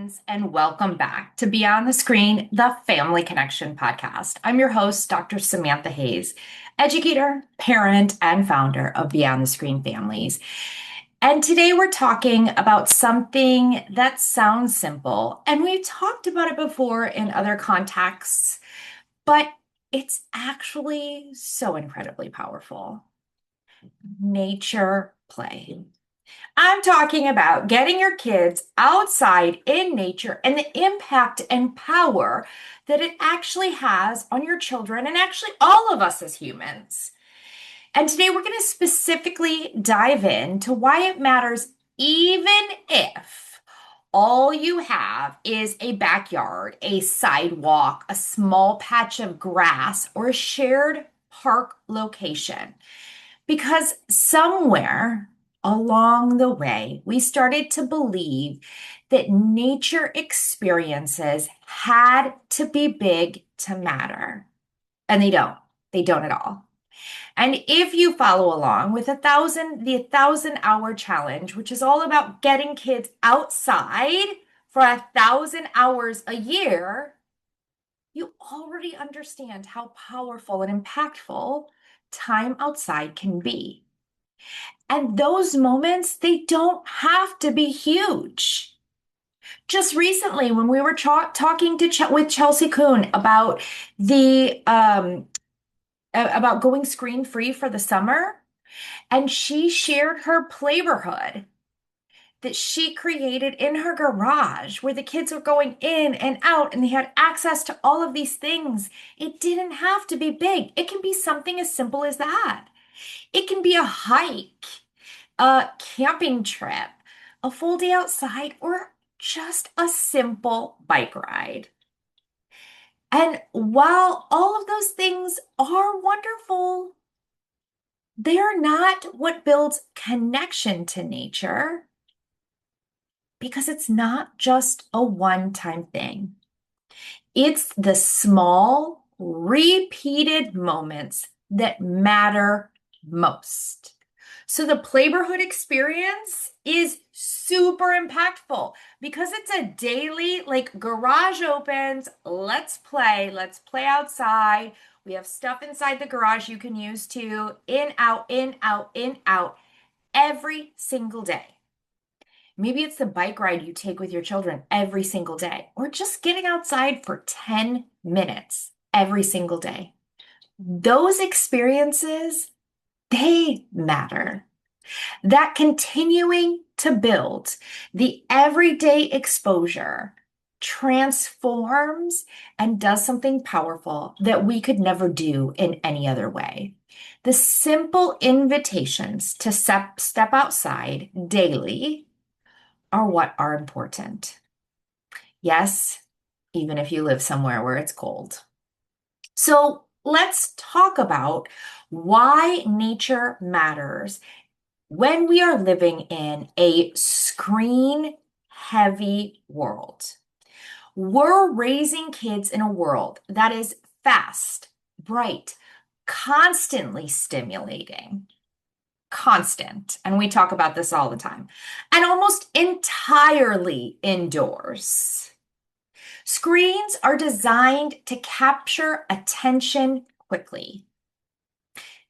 friends, and welcome back to Beyond the Screen, the Family Connection podcast. I'm your host, Dr. Samantha Hayes, educator, parent, and founder of Beyond the Screen Families. And today we're talking about something that sounds simple, and we've talked about it before in other contexts, but it's actually so incredibly powerful. Nature play. I'm talking about getting your kids outside in nature and the impact and power that it actually has on your children and actually all of us as humans. And today we're going to specifically dive into why it matters even if all you have is a backyard, a sidewalk, a small patch of grass, or a shared park location. Because somewhere along the way, we started to believe that nature experiences had to be big to matter. And they don't. They don't at all. And if you follow along with the 1,000 hour challenge, which is all about getting kids outside for 1,000 hours a year, you already understand how powerful and impactful time outside can be. And those moments, they don't have to be huge. Just recently, when we were talking with Chelsea Kuhn about the about going screen free for the summer, and she shared her playborhood that she created in her garage where the kids were going in and out and they had access to all of these things. It didn't have to be big. It can be something as simple as that. It can be a hike, a camping trip, a full day outside, or just a simple bike ride. And while all of those things are wonderful, they are not what builds connection to nature because it's not just a one-time thing. It's the small, repeated moments that matter most. So the playborhood experience is super impactful because it's a daily, like garage opens, let's play outside. We have stuff inside the garage you can use to in, out, in, out, in, out every single day. Maybe it's the bike ride you take with your children every single day, or just getting outside for 10 minutes every single day. Those experiences, they matter. That continuing to build the everyday exposure transforms and does something powerful that we could never do in any other way. The simple invitations to step outside daily are what are important. Yes, even if you live somewhere where it's cold. So let's talk about why nature matters when we are living in a screen-heavy world. We're raising kids in a world that is fast, bright, constantly stimulating, constant, and we talk about this all the time, and almost entirely indoors. Screens are designed to capture attention quickly.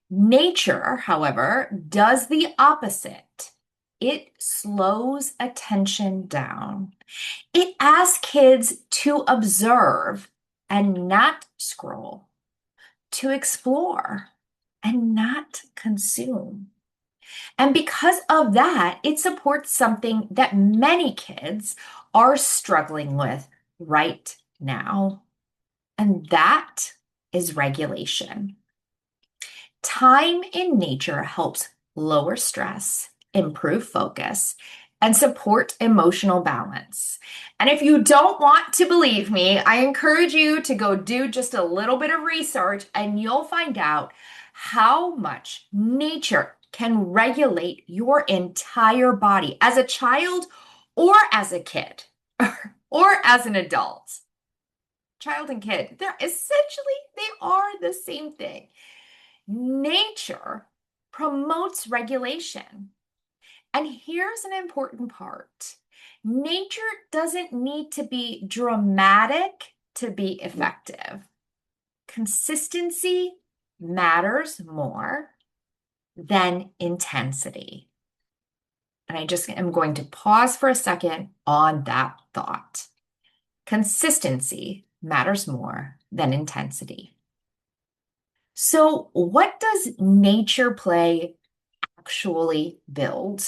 Nature, however, does the opposite. It slows attention down. It asks kids to observe and not scroll, to explore and not consume. And because of that, it supports something that many kids are struggling with right now. And that is regulation. Time in nature helps lower stress, improve focus, and support emotional balance. And if you don't want to believe me, I encourage you to go do just a little bit of research and you'll find out how much nature can regulate your entire body as a child or as a kid or as an adult. Child and kid, they are the same thing. Nature promotes regulation. And here's an important part. Nature doesn't need to be dramatic to be effective. Consistency matters more than intensity. And I just am going to pause for a second on that thought. Consistency matters more than intensity. So, what does nature play actually build?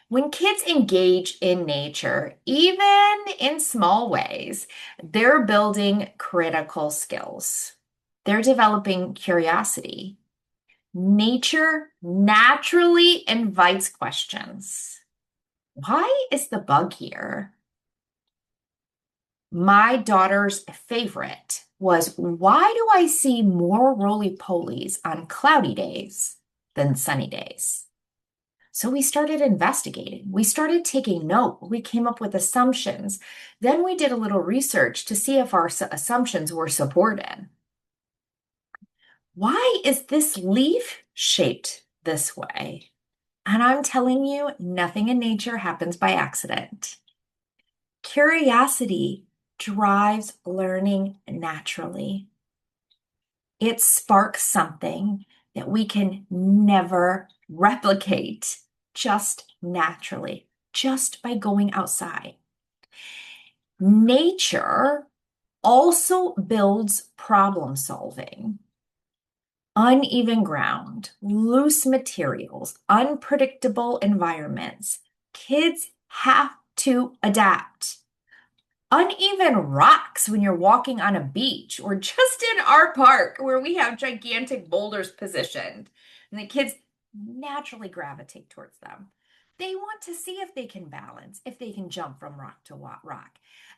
When kids engage in nature, even in small ways, they're building critical skills. They're developing curiosity. Nature naturally invites questions. Why is the bug here? My daughter's favorite was, why do I see more roly-polies on cloudy days than sunny days? So we started investigating. We started taking note. We came up with assumptions. Then we did a little research to see if our assumptions were supported. Why is this leaf shaped this way? And I'm telling you, nothing in nature happens by accident. Curiosity drives learning naturally. It sparks something that we can never replicate just naturally, just by going outside. Nature also builds problem solving. Uneven ground, loose materials, unpredictable environments. Kids have to adapt. Uneven rocks when you're walking on a beach or just in our park where we have gigantic boulders positioned and the kids naturally gravitate towards them. They want to see if they can balance, if they can jump from rock to rock.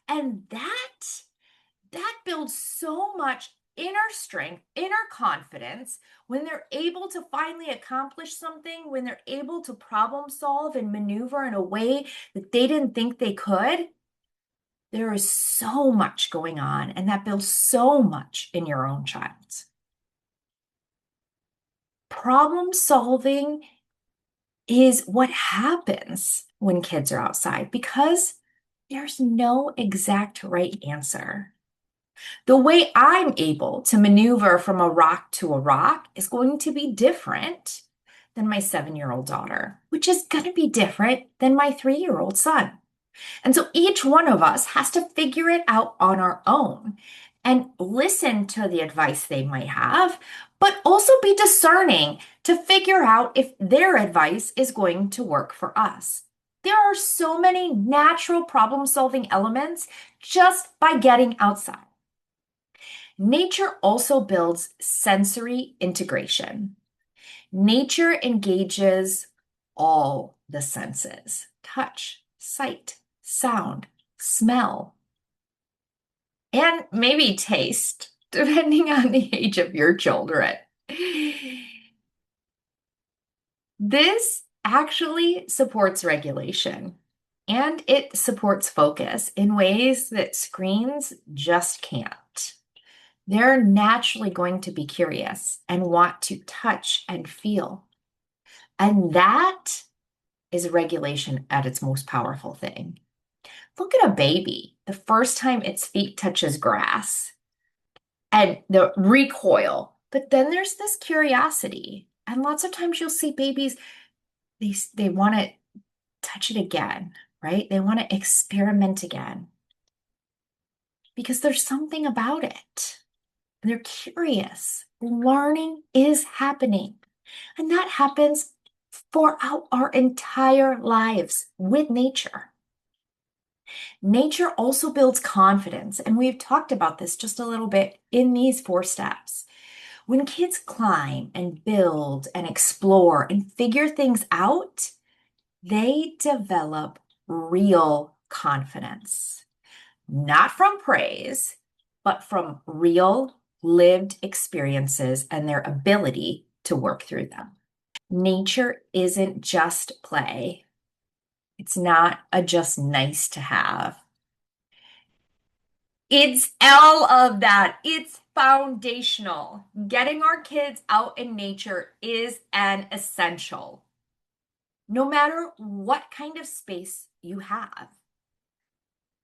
And that builds so much inner strength, inner confidence when they're able to finally accomplish something, when they're able to problem solve and maneuver in a way that they didn't think they could. There is so much going on, and that builds so much in your own child. Problem solving is what happens when kids are outside because there's no exact right answer. The way I'm able to maneuver from a rock to a rock is going to be different than my 7-year-old daughter, which is going to be different than my 3-year-old son. And so each one of us has to figure it out on our own and listen to the advice they might have, but also be discerning to figure out if their advice is going to work for us. There are so many natural problem-solving elements just by getting outside. Nature also builds sensory integration. Nature engages all the senses: touch, sight, sound, smell, and maybe taste, depending on the age of your children. This actually supports regulation and it supports focus in ways that screens just can't. They're naturally going to be curious and want to touch and feel. And that is regulation at its most powerful thing. Look at a baby. The first time its feet touches grass and the recoil, but then there's this curiosity. And lots of times you'll see babies, they want to touch it again, right? They want to experiment again because there's something about it. They're curious. Learning is happening. And that happens throughout our entire lives with nature. Nature also builds confidence, and we've talked about this just a little bit in these 4 steps. When kids climb and build and explore and figure things out, they develop real confidence, not from praise, but from real lived experiences and their ability to work through them. Nature isn't just play. It's not a just nice to have. It's all of that. It's foundational. Getting our kids out in nature is an essential. no matter what kind of space you have.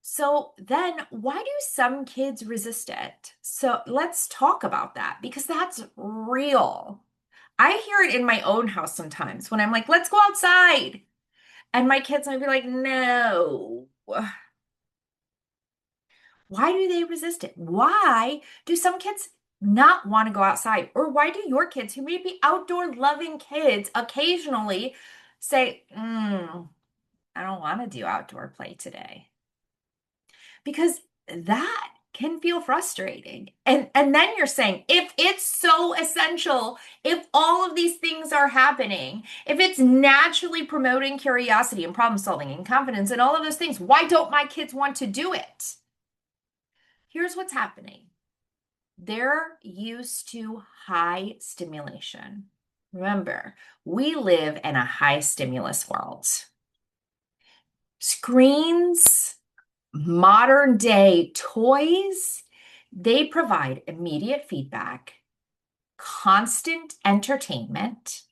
So then why do some kids resist it? So let's talk about that because that's real. I hear it in my own house sometimes when I'm like, let's go outside. And my kids might be like, no. Why do they resist it? Why do some kids not want to go outside? Or why do your kids, who may be outdoor loving kids, occasionally say, I don't want to do outdoor play today? Because that can feel frustrating. And then you're saying, if it's so essential, if all of these things are happening, if it's naturally promoting curiosity and problem solving and confidence and all of those things, why don't my kids want to do it? Here's what's happening. They're used to high stimulation. Remember, we live in a high stimulus world. Screens, modern day toys, they provide immediate feedback, constant entertainment,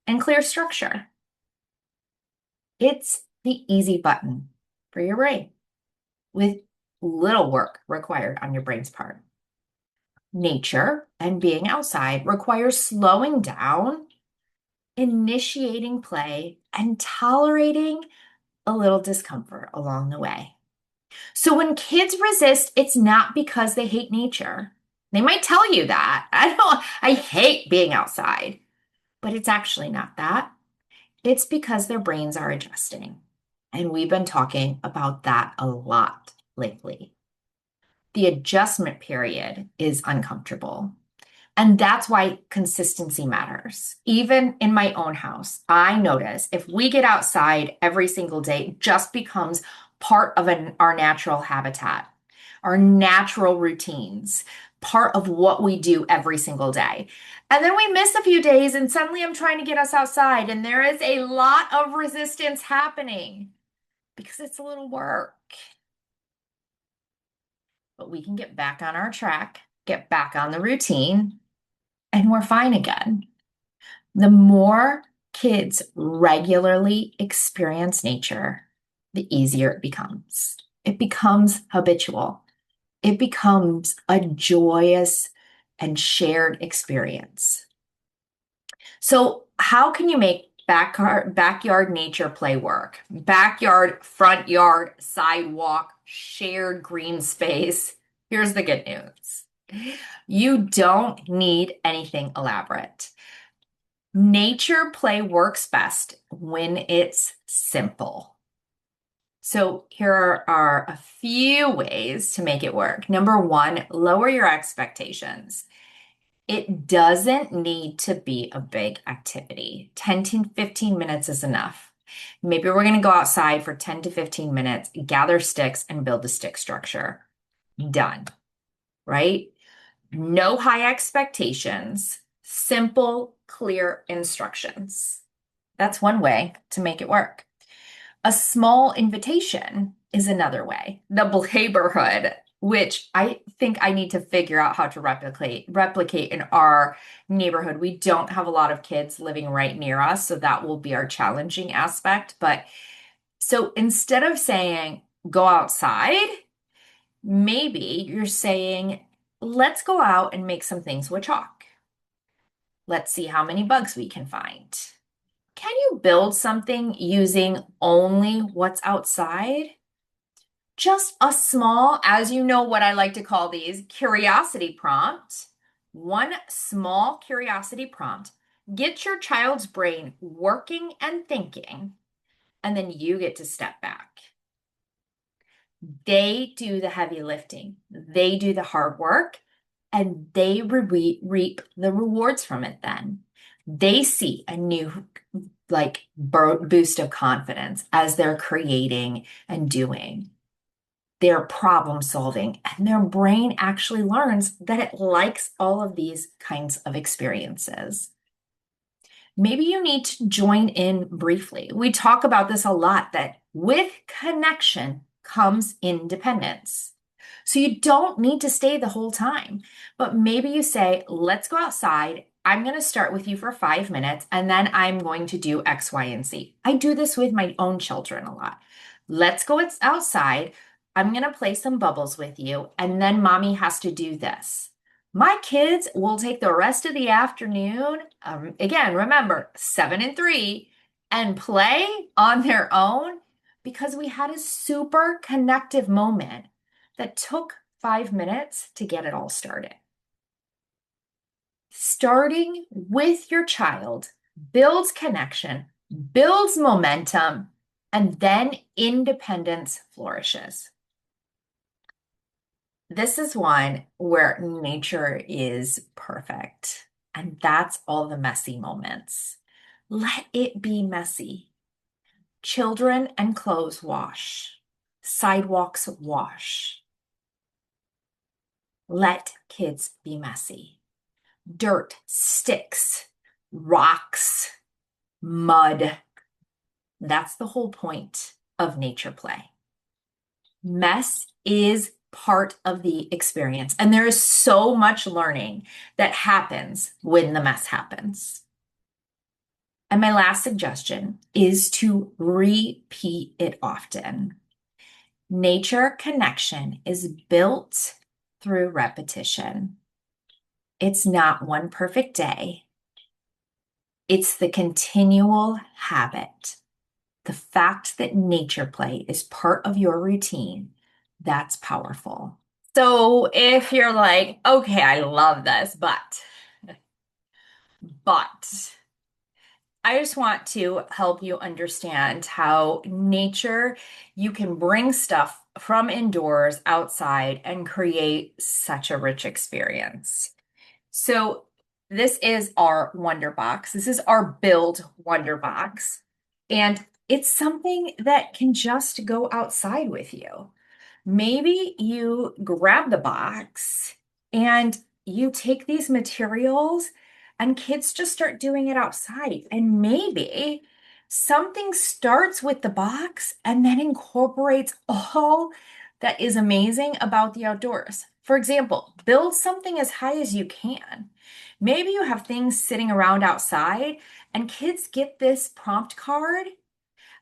and clear structure. It's the easy button for your brain with little work required on your brain's part. Nature and being outside requires slowing down, initiating play, and tolerating a little discomfort along the way. So when kids resist, it's not because they hate nature. They might tell you that. I hate being outside, but it's actually not that. It's because their brains are adjusting. And we've been talking about that a lot lately. The adjustment period is uncomfortable. And that's why consistency matters. Even in my own house, I notice if we get outside every single day, it just becomes part of our natural habitat, our natural routines, part of what we do every single day. And then we miss a few days, and suddenly I'm trying to get us outside, and there is a lot of resistance happening because it's a little work. But we can get back on our track, get back on the routine, and we're fine again. The more kids regularly experience nature, the easier it becomes. It becomes habitual. It becomes a joyous and shared experience. So, how can you make backyard nature play work? Backyard, front yard, sidewalk, shared green space. Here's the good news. You don't need anything elaborate. Nature play works best when it's simple. So here are a few ways to make it work. Number one, lower your expectations. It doesn't need to be a big activity. 10 to 15 minutes is enough. Maybe we're going to go outside for 10 to 15 minutes, gather sticks, and build a stick structure. Done, right? No high expectations, simple, clear instructions. That's one way to make it work. A small invitation is another way. The neighborhood, which I think I need to figure out how to replicate in our neighborhood. We don't have a lot of kids living right near us, so that will be our challenging aspect. But so instead of saying go outside, maybe you're saying let's go out and make some things with chalk. Let's see how many bugs we can find. Can you build something using only what's outside? Just a small, as you know what I like to call these, curiosity prompt. One small curiosity prompt. Get your child's brain working and thinking, and then you get to step back. They do the heavy lifting. They do the hard work, and they reap the rewards from it then. They see a new boost of confidence as they're creating and doing. They're problem solving, and their brain actually learns that it likes all of these kinds of experiences. Maybe you need to join in briefly. We talk about this a lot, that with connection comes independence. So you don't need to stay the whole time, but maybe you say, let's go outside I'm going to start with you for 5 minutes and then I'm going to do X, Y, and Z. I do this with my own children a lot. Let's go outside. I'm going to play some bubbles with you, and then mommy has to do this. My kids will take the rest of the afternoon, again, remember, 7 and 3, and play on their own because we had a super connective moment that took 5 minutes to get it all started. Starting with your child builds connection, builds momentum, and then independence flourishes. This is one where nature is perfect, and that's all the messy moments. Let it be messy. Children and clothes wash, sidewalks wash. Let kids be messy. Dirt, sticks, rocks, mud. That's the whole point of nature play. Mess is part of the experience, and there is so much learning that happens when the mess happens. And my last suggestion is to repeat it often. Nature connection is built through repetition. It's not one perfect day. It's the continual habit. The fact that nature play is part of your routine, that's powerful. So if you're like, okay, I love this, but I just want to help you understand how nature, you can bring stuff from indoors outside and create such a rich experience. So this is our Wonder Box. This is our Build Wonder Box. And it's something that can just go outside with you. Maybe you grab the box and you take these materials and kids just start doing it outside. And maybe something starts with the box and then incorporates all that is amazing about the outdoors. For example, build something as high as you can. Maybe you have things sitting around outside and kids get this prompt card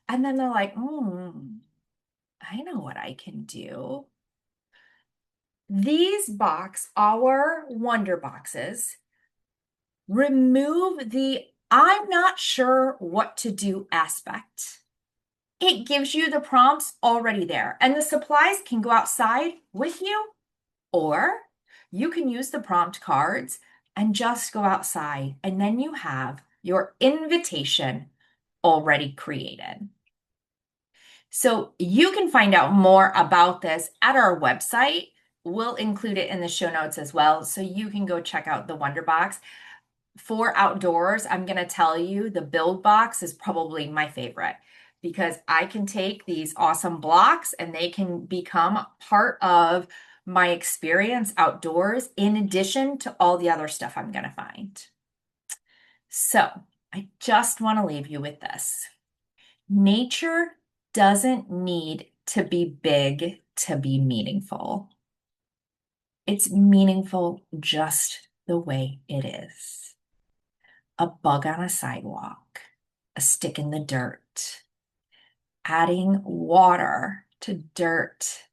and then they're like, I know what I can do. Our Wonder Boxes, remove the I'm not sure what to do aspect. It gives you the prompts already there, and the supplies can go outside with you, or you can use the prompt cards and just go outside, and then you have your invitation already created. So you can find out more about this at our website. We'll include it in the show notes as well, so you can go check out the Wonder Box. For outdoors, I'm going to tell you the Build Box is probably my favorite because I can take these awesome blocks and they can become part of my experience outdoors in addition to all the other stuff I'm going to find. So I just want to leave you with this. Nature doesn't need to be big to be meaningful. It's meaningful just the way it is. A bug on a sidewalk, a stick in the dirt, adding water to dirt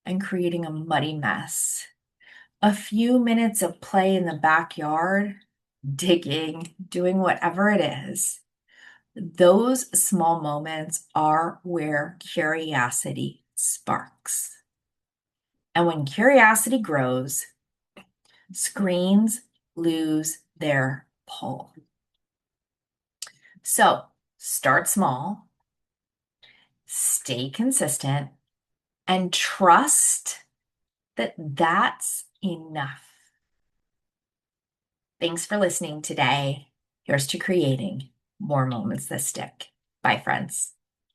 and creating a muddy mess, a few minutes of play in the backyard, digging, doing whatever it is. Those small moments are where curiosity sparks. And when curiosity grows, screens lose their pull. So start small, stay consistent, and trust that that's enough. Thanks for listening today. Here's to creating more moments that stick. Bye, friends.